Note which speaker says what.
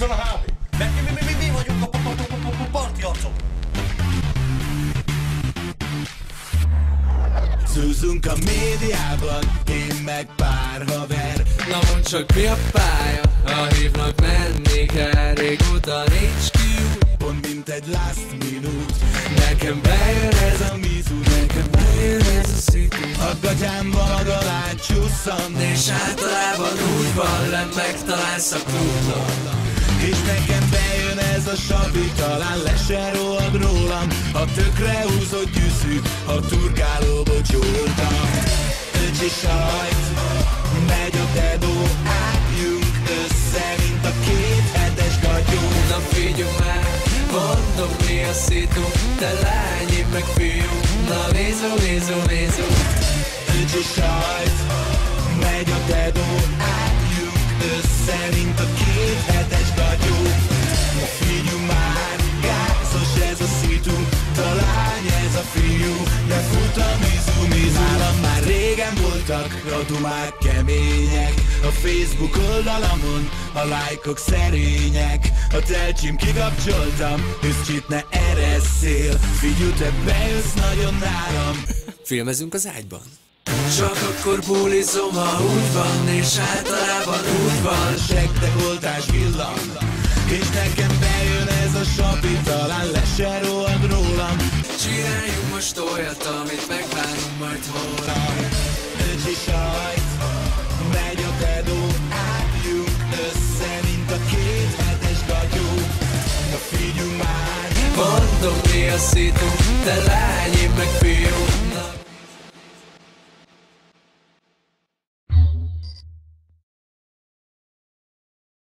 Speaker 1: Húzzon a HB! Mert mi vagyunk a parti arcok!
Speaker 2: Zúzunk a médiában, én meg pár haver.
Speaker 3: Na mondd csak mi a pálya, ha hívnak menni kell. Régóta nincs kiút,
Speaker 2: Pont mint egy last minute.
Speaker 3: nekem bejön ez a
Speaker 2: mizu,
Speaker 3: nekem bejön ez a szitu.
Speaker 2: a gatyámban a galán csusszant,
Speaker 3: És általában úgy van, lent megtalálsz a klubban.
Speaker 2: és nekem bejön ez a sabi, talán le se rohad rólam. Ha tökre húzott gyűszű, ha turkálóból csoltam. Öcsi sajt, megy a dedó, álljunk össze, mint a 2 hetes gatyó.
Speaker 3: Na figyelj már, mondom mi a szitu, te lány, én meg fiú. Na nézó.
Speaker 2: Öcsi sajt, megy a dedó, álljunk össze, mint a 2 hetes gatyó. Figyelj már, gázos ez a szitu, talány ez a fiú, de fut a mizu. Nálam már régen voltak a dumák kemények, a Facebook oldalamon a lájkok szerények. A telcsim kikapcsoltam, üszcsit ne eresszél, figyelj, te bejössz nagyon nálam.
Speaker 3: Filmezünk az ágyban. Csak akkor bulizom, ha úgy van, és általában úgy van.
Speaker 2: Segdekoltás villan, és nekem bejön ez a sapi, talán le se rohad rólam.
Speaker 3: Csináljunk most olyat, amit megvárunk majd holnap.
Speaker 2: Öcsi sajt, megy a dedó, álljunk össze, mint a 2 hetes gatyó. Na figyelj már,
Speaker 3: Mondom mi a szitu, te lány, én meg fiú.